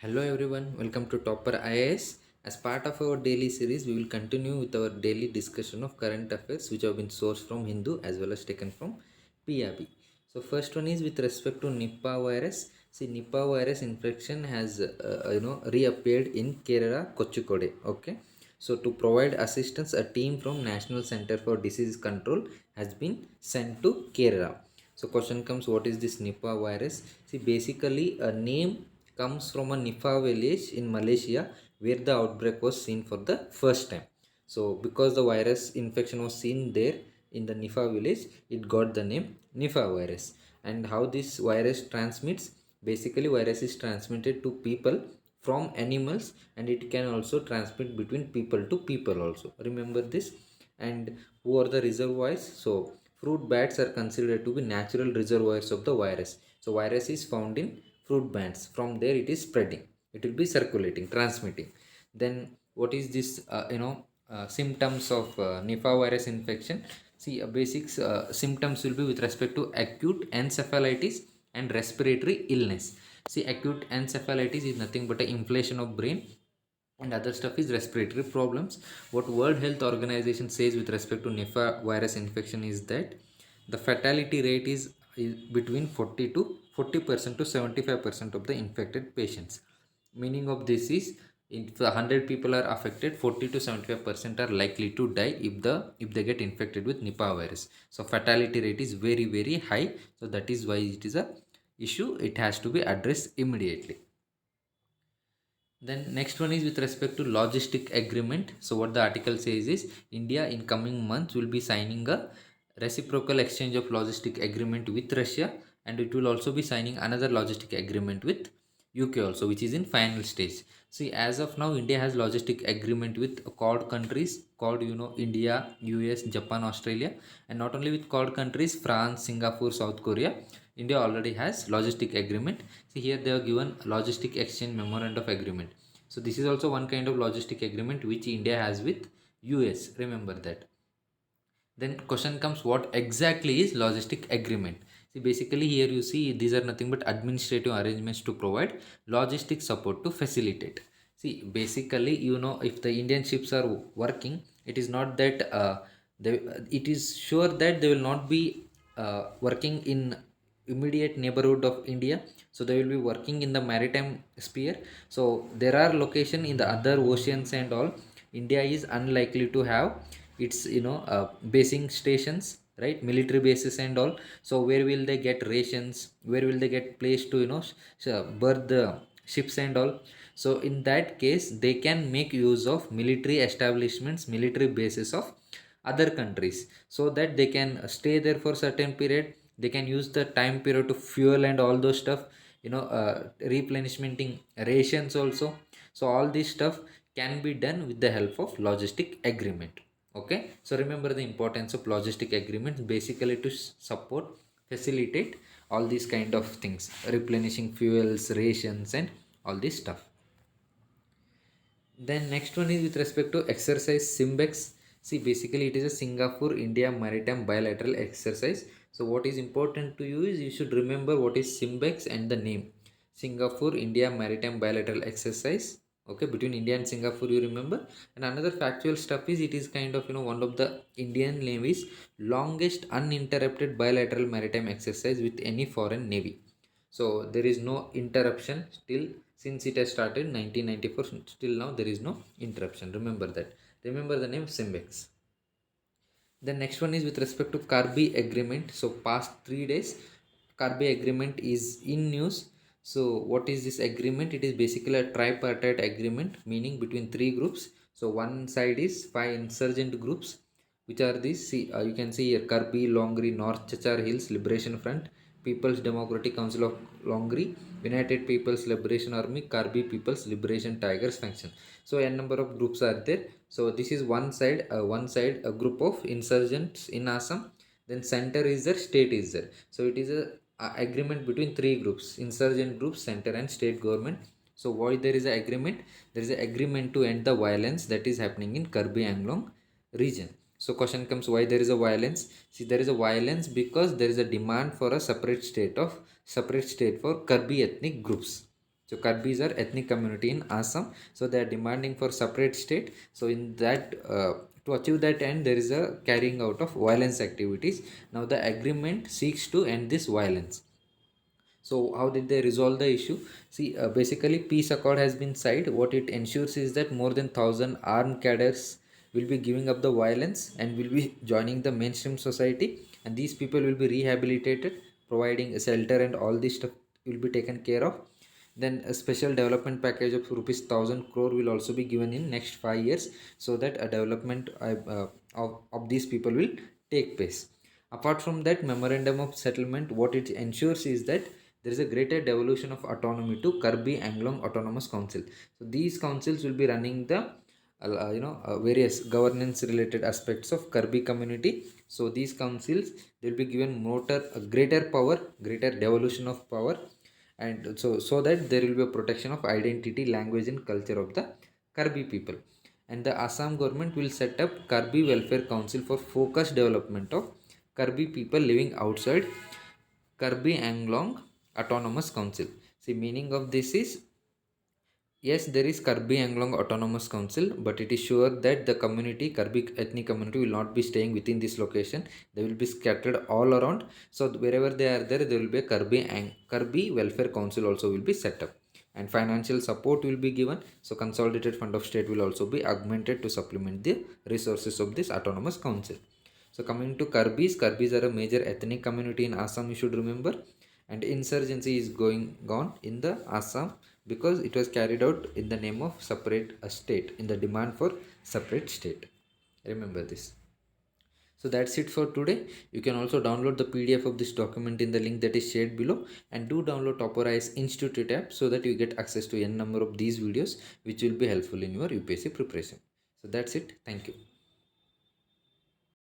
Hello everyone, welcome to Topper IAS. As part of our daily series, we will continue with our daily discussion of current affairs which have been sourced from Hindu as well as taken from PRB. So first one is with respect to Nipah virus. See, Nipah virus infection has reappeared in Kerala, Kozhikode. Okay. So to provide assistance, a team from National Center for Disease Control has been sent to Kerala. So question comes, what is this Nipah virus? See, basically a name comes from a Nipah village in Malaysia where the outbreak was seen for the first time. So because the virus infection was seen there in the Nipah village, it got the name Nipah virus. And how this virus transmits? Basically, virus is transmitted to people from animals, and it can also transmit between people to people also. Remember this. And who are the reservoirs? So fruit bats are considered to be natural reservoirs of the virus. So virus is found in fruit bats. From there it is spreading, it will be circulating, transmitting. Then what is this symptoms of Nipah virus infection? See, basics symptoms will be with respect to acute encephalitis and respiratory illness. See, acute encephalitis is nothing but an inflation of brain, and other stuff is respiratory problems. What World Health Organization says with respect to Nipah virus infection is that the fatality rate is between 40% to 75% of the infected patients. Meaning of this is, if 100 people are affected, 40 to 75% are likely to die if they get infected with Nipah virus. So fatality rate is very very high. So that is why it is a issue. It has to be addressed immediately. Then next one is with respect to logistic agreement. So what the article says is, India in coming months will be signing a reciprocal exchange of logistic agreement with Russia, and it will also be signing another logistic agreement with UK also, which is in final stage. See, as of now, India has logistic agreement with Quad countries called India, US, Japan, Australia, and not only with Quad countries, France, Singapore, South Korea. India already has logistic agreement. See, here they have given logistic exchange memorandum of agreement. So this is also one kind of logistic agreement which India has with US. Remember that. Then question comes, what exactly is logistic agreement? See, basically here you see these are nothing but administrative arrangements to provide logistic support to facilitate. See, basically, if the Indian ships are working, it is not that it is sure that they will not be working in immediate neighborhood of India. So they will be working in the maritime sphere. So there are location in the other oceans and all. India is unlikely to have its basing stations, right? Military bases and all. So where will they get rations? Where will they get place to berth the ships and all? So in that case, they can make use of military establishments, military bases of other countries, so that they can stay there for certain period. They can use the time period to fuel and all those stuff, replenishmenting rations also. So all this stuff can be done with the help of logistic agreement. Okay, so remember the importance of logistic agreements, basically to support, facilitate all these kind of things, replenishing fuels, rations, and all this stuff. Then next one is with respect to exercise SIMBEX. See, basically it is a Singapore India maritime bilateral exercise. So what is important to you is you should remember what is SIMBEX and the name. Singapore India maritime bilateral exercise. Okay, between India and Singapore, you remember. And another factual stuff is, it is kind of one of the Indian navy's longest uninterrupted bilateral maritime exercise with any foreign navy. So there is no interruption still since it has started 1994. Still now there is no interruption. Remember that. Remember the name SIMBEX. The next one is with respect to Karbi Agreement. So past 3 days, Karbi Agreement is in news. So what is this agreement? It is basically a tripartite agreement, meaning between three groups. So one side is five insurgent groups, which are these. See, you can see here: Karbi, Longri, North Chachar Hills Liberation Front, People's Democratic Council of Longri, United People's Liberation Army, Karbi People's Liberation Tigers faction. So a number of groups are there. So this is one side a group of insurgents in Assam. Then center is there, state is there. So it is a agreement between three groups: insurgent groups, center, and state government. So why there is an agreement? There is an agreement to end the violence that is happening in Karbi Anglong region. So question comes, why there is a violence? See, there is a violence because there is a demand for a separate state for Karbi ethnic groups. So Karbis are ethnic community in Assam. So they are demanding for separate state. So in that, to achieve that end, there is a carrying out of violence activities. Now the agreement seeks to end this violence. So how did they resolve the issue? See, basically, peace accord has been signed. What it ensures is that more than 1,000 armed cadres will be giving up the violence and will be joining the mainstream society. And these people will be rehabilitated, providing a shelter, and all this stuff will be taken care of. Then a special development package of rupees 1,000 crore will also be given in next 5 years, so that a development of these people will take place. Apart from that memorandum of settlement, what it ensures is that there is a greater devolution of autonomy to Karbi Anglong Autonomous Council. So these councils will be running the various governance related aspects of Karbi community. So these councils, they will be given greater power, greater devolution of power, and so that there will be a protection of identity, language, and culture of the Karbi people. And the Assam government will set up Karbi Welfare Council for focused development of Karbi people living outside Karbi Anglong Autonomous Council. See, meaning of this is, yes, there is Karbi Anglong Autonomous Council, but it is sure that the community, Karbi ethnic community, will not be staying within this location. They will be scattered all around. So wherever they are there will be a Karbi Welfare Council also will be set up. And financial support will be given. So consolidated fund of state will also be augmented to supplement the resources of this autonomous council. So coming to Karbis are a major ethnic community in Assam, you should remember. And insurgency is going on in the Assam because it was carried out in the name of separate a state, in the demand for separate state. Remember this. So that's it for today. You can also download the PDF of this document in the link that is shared below, and do download Topper IAS Institute app so that you get access to n number of these videos which will be helpful in your UPSC preparation. So that's it. Thank you.